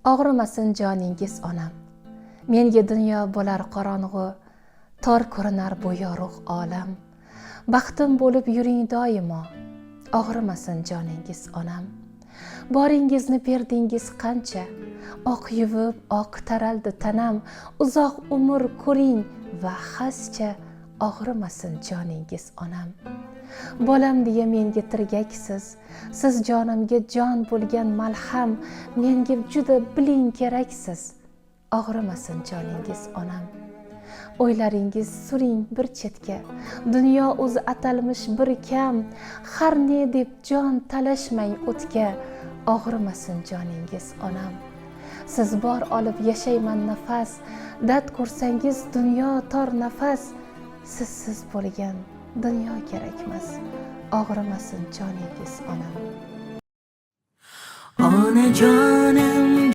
Og'rimasin joningiz onam. Menga dunyo bo'lar qorong'u, tor ko'rinar bu yorug' olam. Baxtim bo'lib yuring doimo, og'rimasin joningiz onam. Boringizni berdingiz qancha, oq yuvib oq taraldi tanam. Uzoq umr ko'ring va hascha, og'rimasin joningiz onam. Bolam deya menga tirgaksiz, siz jonimga jon bo'lgan malham. Menga juda biling keraksiz, og'rimasin joningiz onam. O'ylaringiz suring bir chetga, dunyo o'zi atalmish bir kam. Har ne deb jon talashmang o'tga, og'rimasin joningiz onam. Siz bor olib yashayman nafas, dard ko'rsangiz dunyo tor nafas. Sizsiz bo'lgan dunyo kerakmas, og'rimasin joningiz onam. Onajon